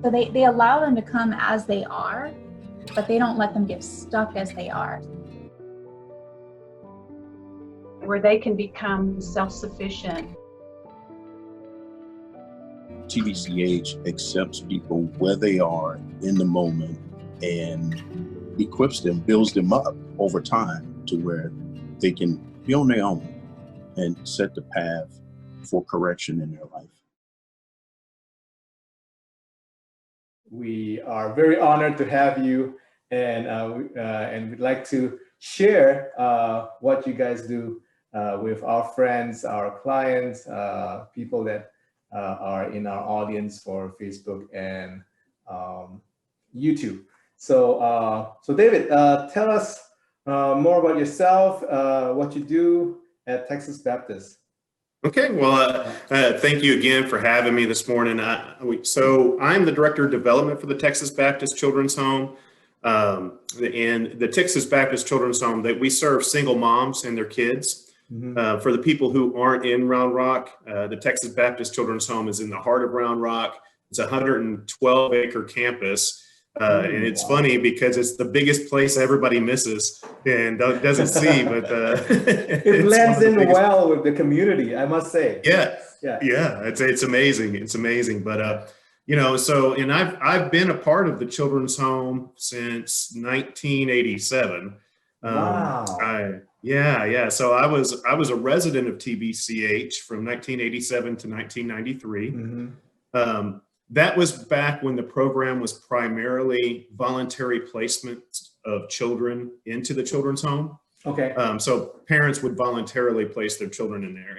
So they allow them to come as they are, but they don't let them get stuck as they are. Where they can become self-sufficient. TBCH accepts people where they are in the moment and equips them, builds them up over time to where they can be on their own and set the path for correction in their life. We are very honored to have you, and we'd like to share what you guys do with our friends, our clients, people that are in our audience for Facebook and YouTube. So David, tell us more about yourself, what you do at Texas Baptist. Okay, well, thank you again for having me this morning. So I'm the Director of Development for the Texas Baptist Children's Home. And the Texas Baptist Children's Home, that we serve single moms and their kids. Mm-hmm. For the people who aren't in Round Rock, the Texas Baptist Children's Home is in the heart of Round Rock. It's a 112-acre campus. And it's funny because it's the biggest place everybody misses and doesn't see, but it blends in well with the community, I must say. Yeah. It's amazing. It's amazing. But you know, so and I've been a part of the children's home since 1987. Wow. So I was a resident of TBCH from 1987 to 1993. Mm-hmm. That was back when the program was primarily voluntary placement of children into the children's home. Okay. So parents would voluntarily place their children in there.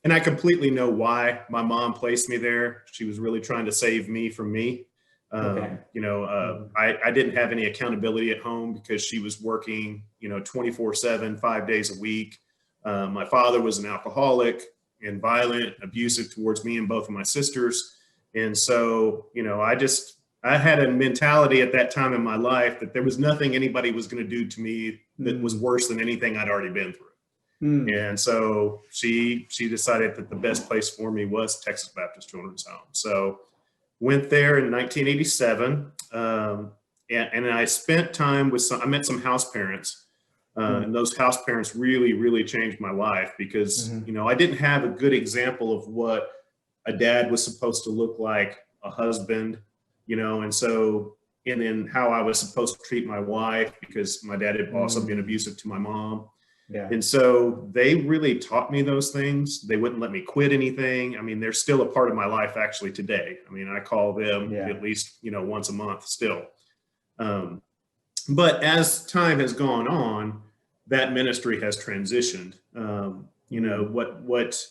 And I completely know why my mom placed me there. She was really trying to save me from me. Okay. You know, I didn't have any accountability at home because she was working, 24/7, 5 days a week. My father was an alcoholic and violent, abusive towards me and both of my sisters. And so, I had a mentality at that time in my life that there was nothing anybody was going to do to me that was worse than anything I'd already been through. And so she decided that the best place for me was Texas Baptist Children's Home. So went there in 1987. And I spent time with I met some house parents. And those house parents really, really changed my life because, I didn't have a good example of what a dad was supposed to look like, a husband, and then how I was supposed to treat my wife because my dad had also been abusive to my mom. Yeah. And so they really taught me those things. They wouldn't let me quit anything. I mean, they're still a part of my life actually today. I mean, I call them at least, once a month still. But as time has gone on, that ministry has transitioned. What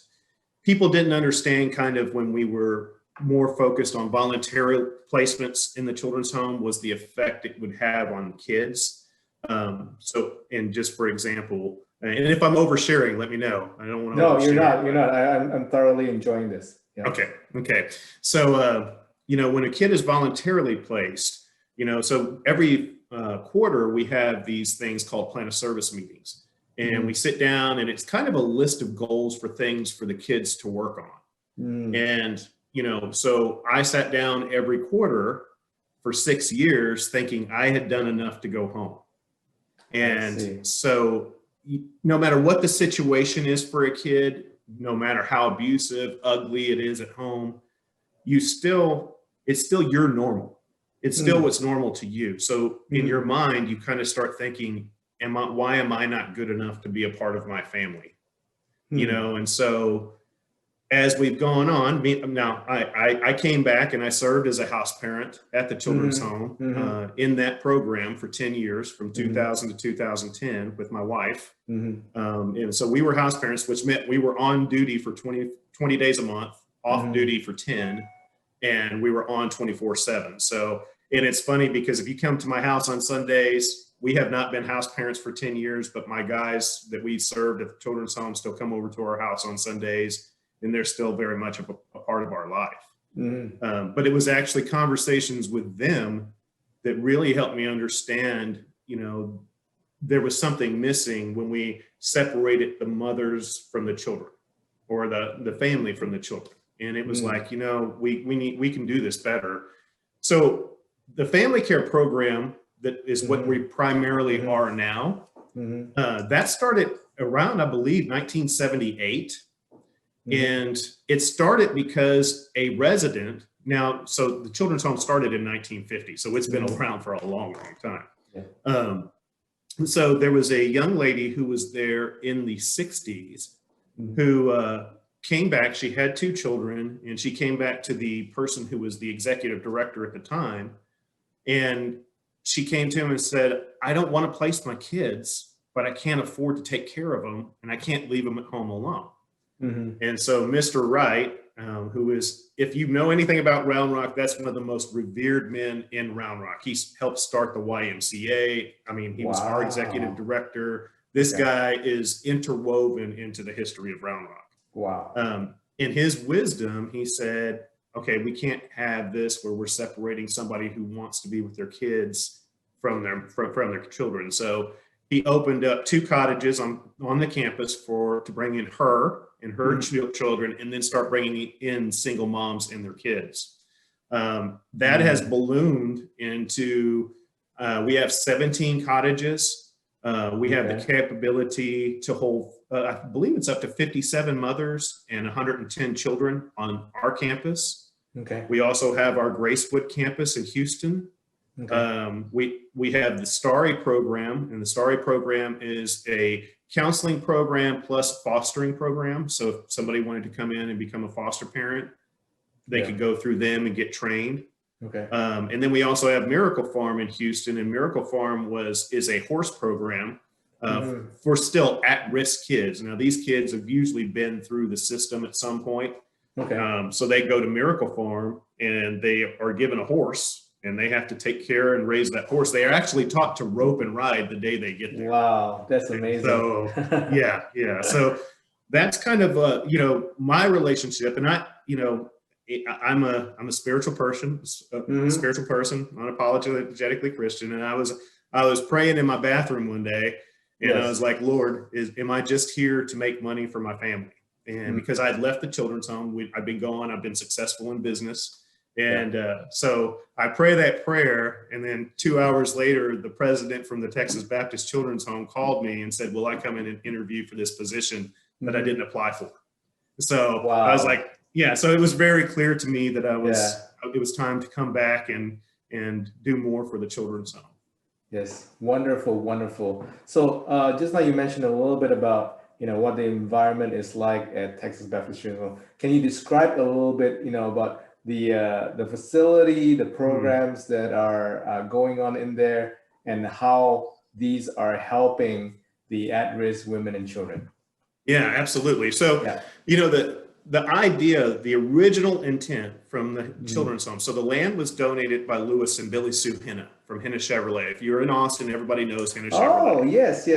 people didn't understand kind of when we were more focused on voluntary placements in the children's home was the effect it would have on kids. And just for example, and if I'm oversharing, let me know. I don't want to. No, you're not. I'm thoroughly enjoying this. Yeah. Okay. So, when a kid is voluntarily placed, so every quarter we have these things called plan of service meetings. And we sit down and it's kind of a list of goals for things for the kids to work on. And, so I sat down every quarter for 6 years thinking I had done enough to go home. And so no matter what the situation is for a kid, no matter how abusive, ugly it is at home, it's still your normal. It's still what's normal to you. So in your mind, you kind of start thinking, why am I not good enough to be a part of my family? And so as we've gone on, now I came back and I served as a house parent at the children's home in that program for 10 years, from 2000 to 2010 with my wife. And so we were house parents, which meant we were on duty for 20 days a month, off duty for 10, and we were on 24/7. So, and it's funny because if you come to my house on Sundays, we have not been house parents for 10 years, but my guys that we served at the children's home still come over to our house on Sundays, and they're still very much a part of our life. But it was actually conversations with them that really helped me understand, there was something missing when we separated the mothers from the children or the family from the children. And it was like, we can do this better. So the family care program that is what we primarily are now, that started around, I believe, 1978. And it started because a resident, now, so the children's home started in 1950, so it's been around for a long, long time. So there was a young lady who was there in the 60s who came back. She had 2 children, and she came back to the person who was the executive director at the time. And she came to him and said, I don't want to place my kids, but I can't afford to take care of them, and I can't leave them at home alone. And so Mr. Wright, who is, if you know anything about Round Rock, that's one of the most revered men in Round Rock. He's helped start the YMCA. I mean, he was our executive director. This guy is interwoven into the history of Round Rock. Wow. In his wisdom, he said, okay, we can't have this where we're separating somebody who wants to be with their kids from their children. So he opened up 2 cottages on the campus to bring in her and her children, and then start bringing in single moms and their kids. That has ballooned into, we have 17 cottages. We have the capability to hold, I believe it's up to 57 mothers and 110 children on our campus. We also have our Gracewood campus in Houston. We have the Starry program, and the Starry program is a counseling program plus fostering program. So if somebody wanted to come in and become a foster parent, they could go through them and get trained. And then we also have Miracle Farm in Houston, and Miracle Farm is a horse program for still at-risk kids. Now, these kids have usually been through the system at some point. So they go to Miracle Farm and they are given a horse, and they have to take care and raise that horse. They are actually taught to rope and ride the day they get there. Wow, that's amazing. So yeah. So that's kind of my relationship, and I'm a spiritual person, unapologetically Christian. And I was praying in my bathroom one day, and I was like, Lord, am I just here to make money for my family? And because I'd left the children's home, I've been gone, I've been successful in business. And so I pray that prayer, and then 2 hours later, the president from the Texas Baptist Children's Home called me and said, will I come in and interview for this position that I didn't apply for? So I was like, so it was very clear to me that it was time to come back and do more for the children's home. Yes, wonderful, wonderful. So just now you mentioned a little bit about what the environment is like at Texas Baptist Children's Home. Can you describe a little bit about the facility, the programs that are going on in there, and how these are helping the at-risk women and children? Yeah, absolutely. So the idea, the original intent from the children's home. So the land was donated by Lewis and Billy Sue Henna from Henna Chevrolet. If you're in Austin, everybody knows Henna Chevrolet. Oh, yes.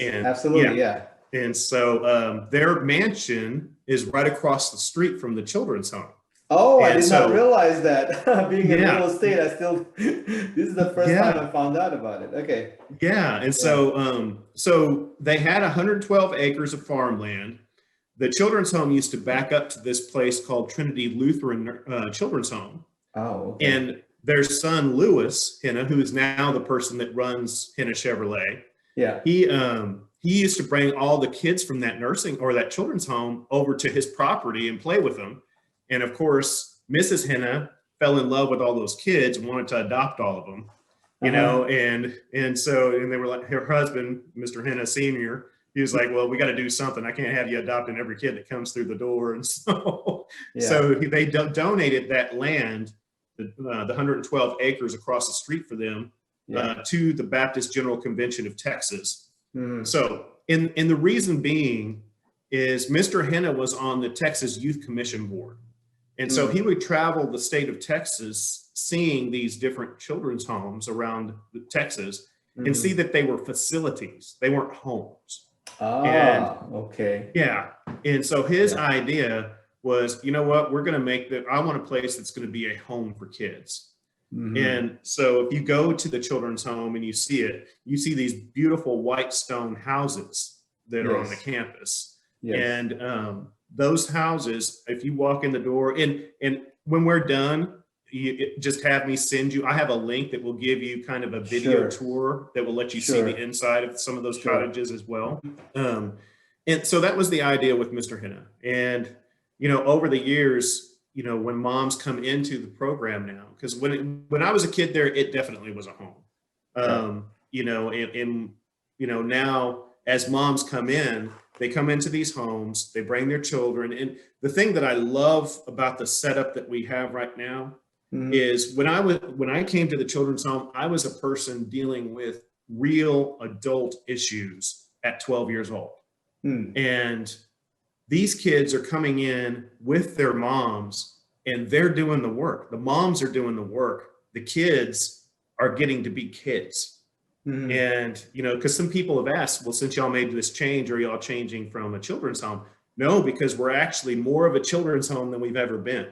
And, absolutely, And so their mansion is right across the street from the children's home. Oh, I did not realize that. Being in real estate, this is the first time I found out about it. Okay. Yeah, and so they had 112 acres of farmland. The children's home used to back up to this place called Trinity Lutheran Children's Home. Oh, okay. And their son, Lewis Henna, who is now the person that runs Henna Chevrolet, he used to bring all the kids from that that children's home over to his property and play with them. And of course, Mrs. Henna fell in love with all those kids and wanted to adopt all of them, and they were like, her husband, Mr. Henna Sr., he was like, well, we got to do something. I can't have you adopting every kid that comes through the door. And so they donated that land, the 112 acres across the street for them, to the Baptist General Convention of Texas. So in the reason being is Mr. Henna was on the Texas Youth Commission Board. And so he would travel the state of Texas, seeing these different children's homes around Texas, and see that they were facilities. They weren't homes. Okay. Yeah. And so his idea was, you know what, we're going to make I want a place that's going to be a home for kids. And so if you go to the children's home and you see these beautiful white stone houses that are on the campus. And those houses, if you walk in the door, and when we're done, just have me send you, I have a link that will give you kind of a video tour that will let you see the inside of some of those cottages as well. And so that was the idea with Mr. Henna. And, you know, over the years, you know, when moms come into the program now, because when I was a kid there, it definitely was a home. You know, and you know, now as moms come in, they come into these homes, they bring their children. And the thing that I love about the setup that we have right now is when I came to the children's home, I was a person dealing with real adult issues at 12 years old. And these kids are coming in with their moms and they're doing the work. The moms are doing the work. The kids are getting to be kids. And, you know, because some people have asked, well, since y'all made this change, are y'all changing from a children's home? No, because we're actually more of a children's home than we've ever been.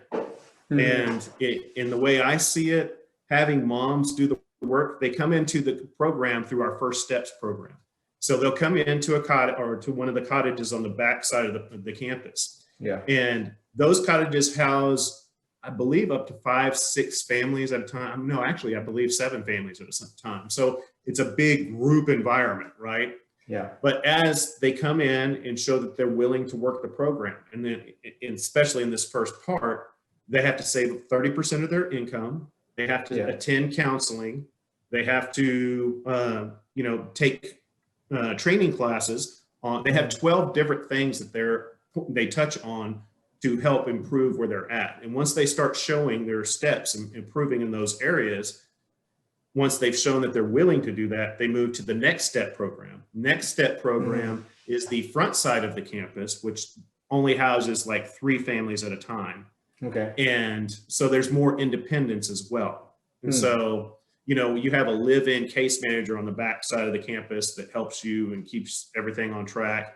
And in the way I see it, having moms do the work, they come into the program through our First Steps program. So they'll come into a cottage or to one of the cottages on the back side of the campus. And those cottages house, I believe, up to 5-6 families at a time. No, actually, I believe 7 families at a time. So it's a big group environment, right? But as they come in and show that they're willing to work the program, and then especially in this first part, they have to save 30% of their income. They have to attend counseling. They have to, you know, take training classes on. They have 12 different things that they touch on to help improve where they're at. And once they start showing their steps and improving in those areas, once they've shown that they're willing to do that, they move to the Next Step program. Next Step program is the front side of the campus, which only houses like 3 families at a time. And so there's more independence as well. And so, you know, you have a live-in case manager on the back side of the campus that helps you and keeps everything on track.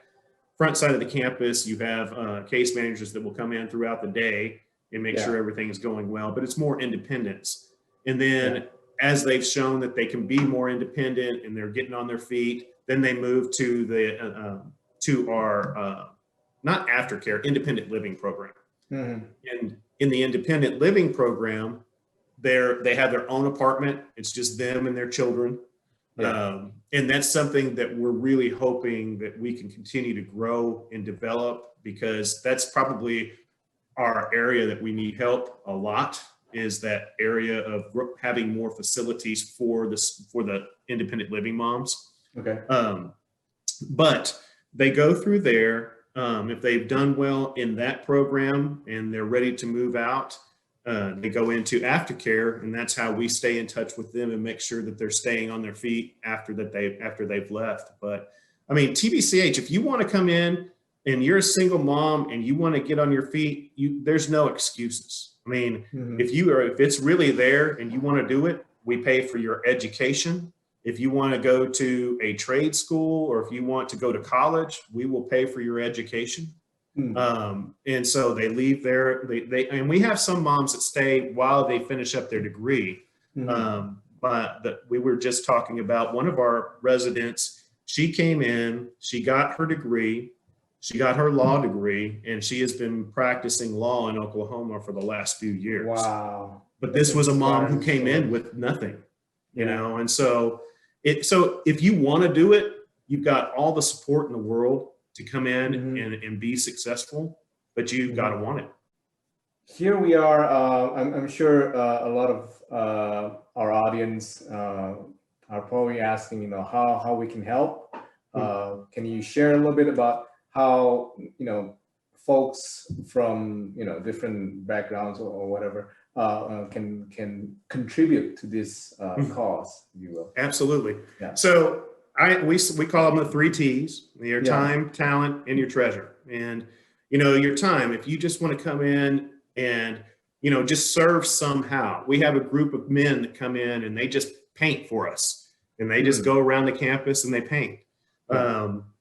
Front side of the campus, you have case managers that will come in throughout the day and make sure everything is going well, but it's more independence. And then as they've shown that they can be more independent and they're getting on their feet, then they move to the to our not aftercare, independent living program. And in the independent living program, they have their own apartment. It's just them and their children. And that's something that we're really hoping that we can continue to grow and develop, because that's probably our area that we need help a lot, is that area of having more facilities for the independent living moms. But they go through there. If they've done well in that program and they're ready to move out, they go into aftercare, and that's how we stay in touch with them and make sure that they're staying on their feet after they've left. But I mean, TBCH, if you want to come in and you're a single mom and you want to get on your feet, there's no excuses. I mean, if it's really there and you want to do it, we pay for your education. If you want to go to a trade school or if you want to go to college, we will pay for your education. And so they leave there. And we have some moms that stay while they finish up their degree. But we were just talking about one of our residents. She came in, she got her degree, she got her law degree, and she has been practicing law in Oklahoma for the last few years. But this was a mom who came in with nothing, you know, and so if you want to do it, you've got all the support in the world to come in and be successful, but you've got to want it. Here we are. I'm sure a lot of our audience are probably asking, you know, how we can help. Can you share a little bit about how, you know, folks from, you know, different backgrounds or whatever can contribute to this cause, if you will? Absolutely. So we call them the 3 T's: your time, talent, and your treasure. And, you know, your time, if you just want to come in and, you know, just serve somehow. We have a group of men that come in and they just paint for us, and they just go around the campus and they paint.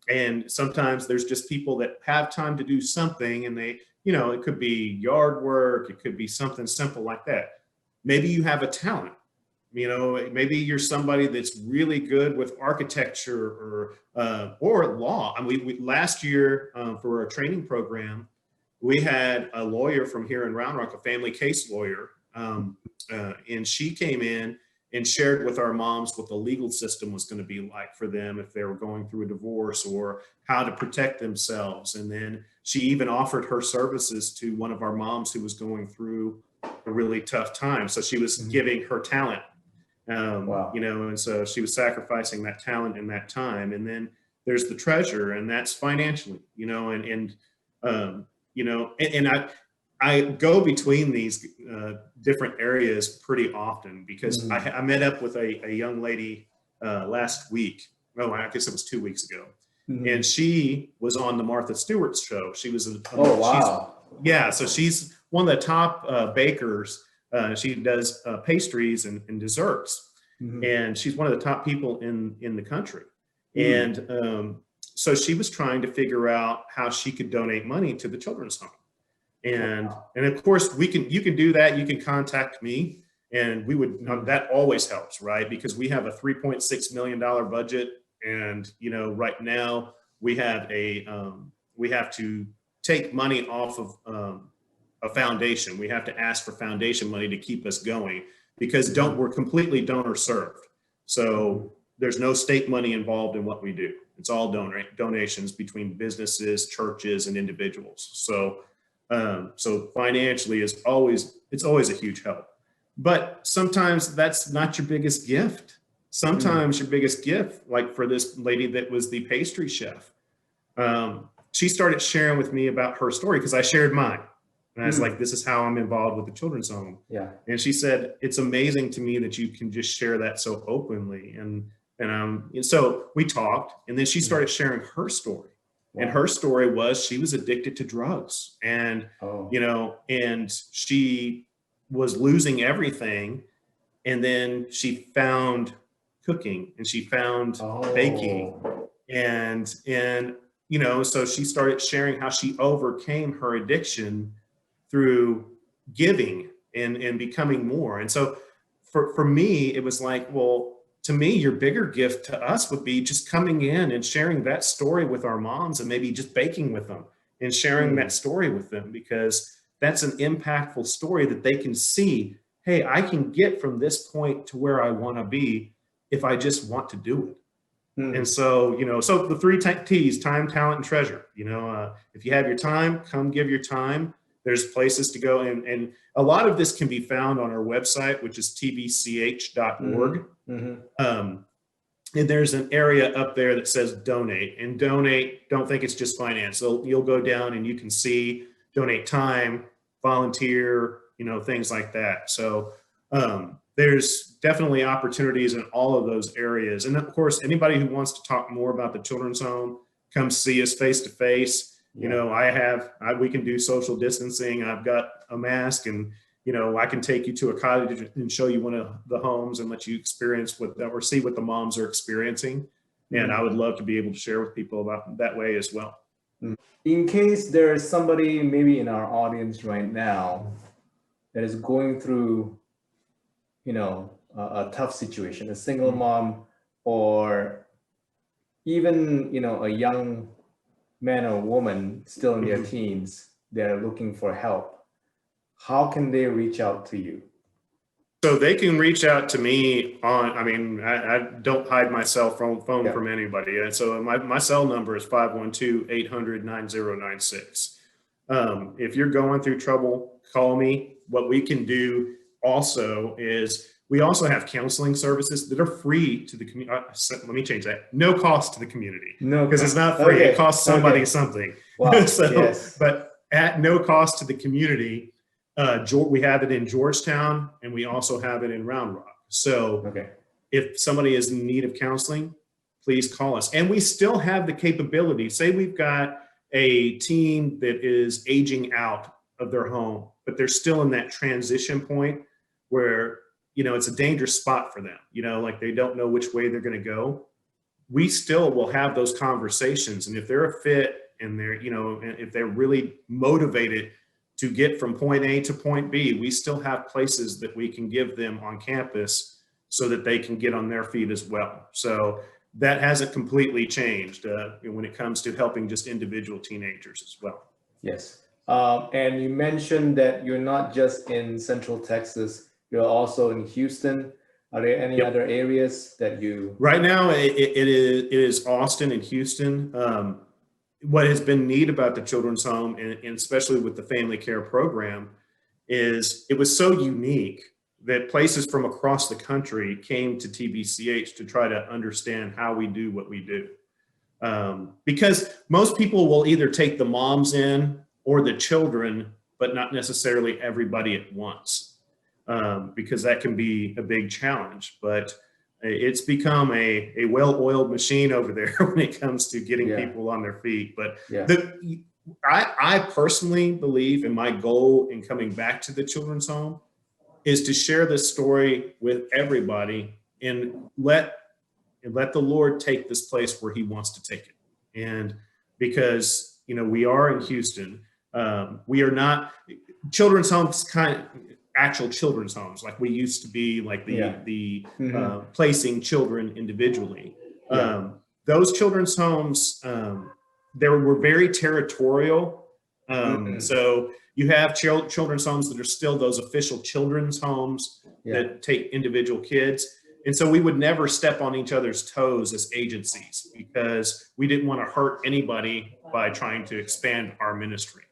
And sometimes there's just people that have time to do something, and they, you know, it could be yard work, it could be something simple like that. Maybe you have a talent. You know, maybe you're somebody that's really good with architecture or law. I mean, last year for our training program, we had a lawyer from here in Round Rock, a family case lawyer, And she came in and shared with our moms what the legal system was going to be like for them if they were going through a divorce, or how to protect themselves. And then she even offered her services to one of our moms who was going through a really tough time. So she was giving her talent, Wow. you know, and so she was sacrificing that talent in that time. And then there's the treasure, and that's financially, you know, you know, and I go between these different areas pretty often, because I met up with a young lady last week. Oh, I guess it was 2 weeks ago. And she was on the Martha Stewart show. She was Oh, wow. yeah, so she's one of the top bakers. She does pastries and desserts, and she's one of the top people in the country. And so she was trying to figure out how she could donate money to the children's home. And of course you can do that. You can contact me, and we would, that always helps, right? Because we have a $3.6 million budget. And, you know, right now we have we have to take money off of a foundation. We have to ask for foundation money to keep us going, because we're completely donor served. So there's no state money involved in what we do. It's all donations between businesses, churches, and individuals. So financially it's always a huge help. But sometimes that's not your biggest gift. Sometimes your biggest gift, like for this lady that was the pastry chef, she started sharing with me about her story, because I shared mine. And I was like, this is how I'm involved with the children's home. Yeah. And she said, it's amazing to me that you can just share that so openly. And so we talked, and then she started sharing her story. Wow. And her story was, she was addicted to drugs, and, you know, and she was losing everything. And then she found cooking, and she found baking, and you know, so she started sharing how she overcame her addiction through giving and becoming more. And so for me, it was like, well, to me, your bigger gift to us would be just coming in and sharing that story with our moms, and maybe just baking with them and sharing that story with them, because that's an impactful story that they can see, hey, I can get from this point to where I want to be if I just want to do it. And so, you know, so the 3 T's: time, talent, and treasure. You know, if you have your time, come give your time. There's places to go, and a lot of this can be found on our website, which is tvch.org. And there's an area up there that says donate, and donate, don't think it's just finance. So you'll go down and you can see donate time, volunteer, you know, things like that. So there's definitely opportunities in all of those areas. And of course, anybody who wants to talk more about the children's home, come see us face to face. You know, we can do social distancing. I've got a mask, and, you know, I can take you to a cottage and show you one of the homes and let you experience or see what the moms are experiencing. And I would love to be able to share with people about that way as well. In case there's somebody maybe in our audience right now that is going through, you know, a tough situation, a single mom, or even, you know, a young man or woman still in their teens, they're looking for help, how can they reach out to you? So they can reach out to me on, I mean, I don't hide my cell phone from anybody. And so my cell number is 512-800-9096. If you're going through trouble, call me. What we can do also is, we also have counseling services that are free to the community. Let me change that. No cost to the community. No, because it's not free. It costs somebody something. Wow. So, but at no cost to the community. We have it in Georgetown, and we also have it in Round Rock. So if somebody is in need of counseling, please call us. And we still have the capability. Say we've got a team that is aging out of their home, but they're still in that transition point where, you know, it's a dangerous spot for them, you know, like they don't know which way they're going to go. We still will have those conversations. And if they're a fit, and they're, you know, if they're really motivated to get from point A to point B, we still have places that we can give them on campus so that they can get on their feet as well. So that hasn't completely changed when it comes to helping just individual teenagers as well. Yes. And you mentioned that you're not just in Central Texas, you're also in Houston. Are there any Yep. other areas that you? Right now, it is Austin and Houston. What has been neat about the children's home, and especially with the family care program, is it was so unique that places from across the country came to TBCH to try to understand how we do what we do. Because most people will either take the moms in or the children, but not necessarily everybody at once, because that can be a big challenge. But it's become a well-oiled machine over there when it comes to getting Yeah. people on their feet. But Yeah. I personally believe, and my goal in coming back to the children's home is to share this story with everybody and let the Lord take this place where he wants to take it. And because, we are in Houston, we are not children's homes, actual children's homes, like we used to be, like the Mhm. placing children individually. Yeah. Those children's homes, they were very territorial. So you have children's homes that are still those official children's homes that take individual kids. And so we would never step on each other's toes as agencies because we didn't want to hurt anybody by trying to expand our ministry.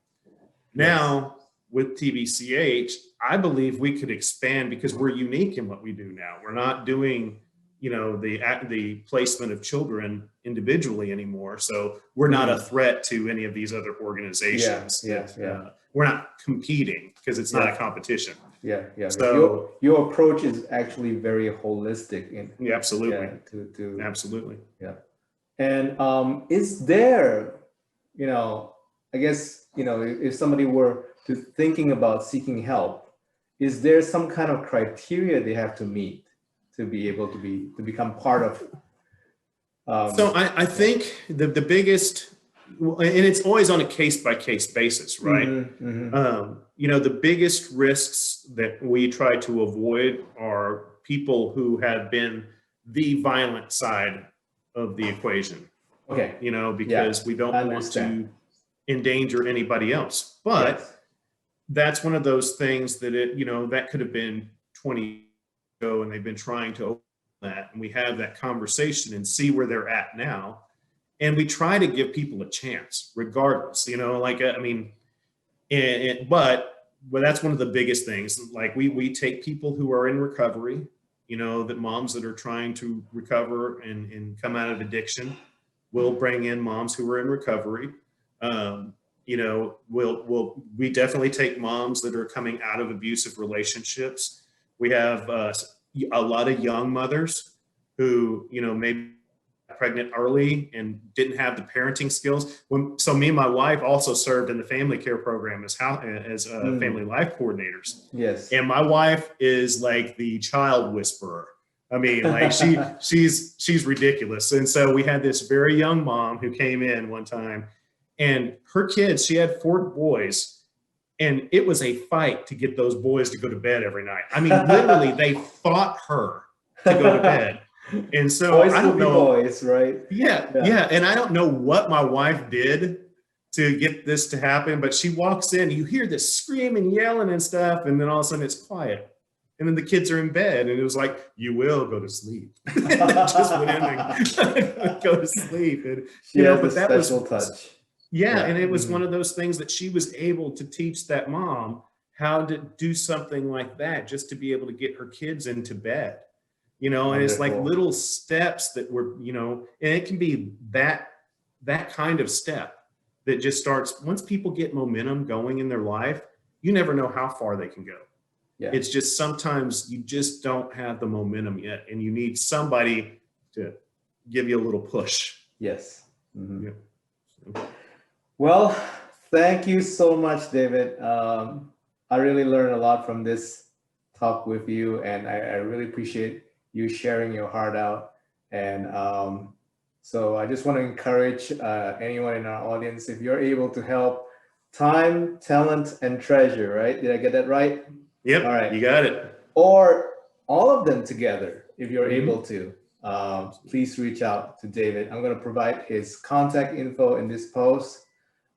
Now, with TBCH, I believe we could expand because we're unique in what we do now. We're not doing, the placement of children individually anymore. So we're not a threat to any of these other organizations. We're not competing because it's not a competition. Yeah. So your approach is actually very holistic. Yeah, absolutely. To Absolutely. Yeah. And is there, I guess, if somebody were to thinking about seeking help, is there some kind of criteria they have to meet to be able to become part of? So I think the biggest, and it's always on a case-by-case basis, right? The biggest risks that we try to avoid are people who have been the violent side of the equation. Okay. Because we don't want to endanger anybody else. But that's one of those things that that could have been 20 years ago, and they've been trying to open that, and we have that conversation and see where they're at now. And we try to give people a chance, regardless, but that's one of the biggest things. Like we take people who are in recovery, that moms that are trying to recover and come out of addiction. We'll bring in moms who are in recovery. We definitely take moms that are coming out of abusive relationships. We have a lot of young mothers who, maybe pregnant early and didn't have the parenting skills. So me and my wife also served in the family care program as family life coordinators. Yes. And my wife is like the child whisperer. Like she's ridiculous. And so we had this very young mom who came in one time, and her kids, she had 4 boys, and it was a fight to get those boys to go to bed every night. Literally they fought her to go to bed. And so boys I don't know. Boys, right? Yeah. And I don't know what my wife did to get this to happen, but she walks in, you hear this screaming, yelling and stuff, and then all of a sudden it's quiet. And then the kids are in bed, and it was like, you will go to sleep. And they just went in and go to sleep. And, She has but a that special was, touch. Yeah. And it was one of those things that she was able to teach that mom how to do something like that, just to be able to get her kids into bed. And it's like little steps that were, and it can be that kind of step that just starts, once people get momentum going in their life, you never know how far they can go. Yeah. It's just sometimes you just don't have the momentum yet, and you need somebody to give you a little push. Yes. Yeah. Well, thank you so much, David. I really learned a lot from this talk with you, and I really appreciate you sharing your heart out. And so I just want to encourage anyone in our audience, if you're able to help, time, talent, and treasure, right? Did I get that right? Yep. All right. You got it. Or all of them together, if you're able to. Please reach out to David. I'm going to provide his contact info in this post,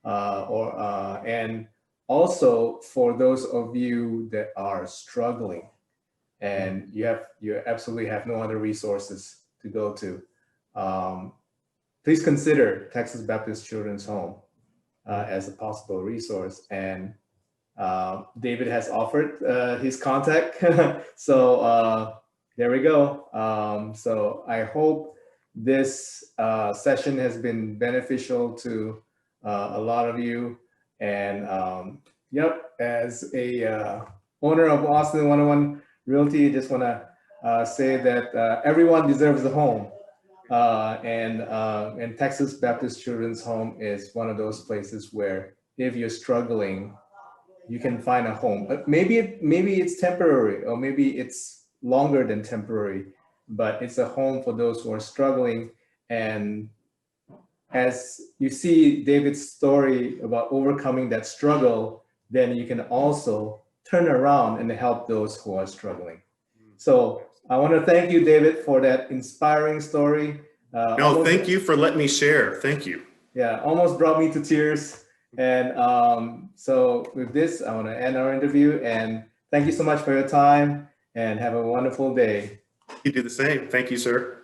and also for those of you that are struggling and you absolutely have no other resources to go to, please consider Texas Baptist Children's Home as a possible resource. And David has offered his contact. So there we go. So I hope this session has been beneficial to a lot of you. And yep, as a owner of Austin 101 Realty, just want to say that everyone deserves a home. And Texas Baptist Children's Home is one of those places where if you're struggling, you can find a home. Maybe it's temporary, or maybe it's longer than temporary, but it's a home for those who are struggling. And as you see David's story about overcoming that struggle, then you can also turn around and help those who are struggling. So I want to thank you, David, for that inspiring story. No, thank you for letting me share. Thank you. Yeah, almost brought me to tears. And so with this, I want to end our interview, and thank you so much for your time, and have a wonderful day. You do the same. Thank you, sir.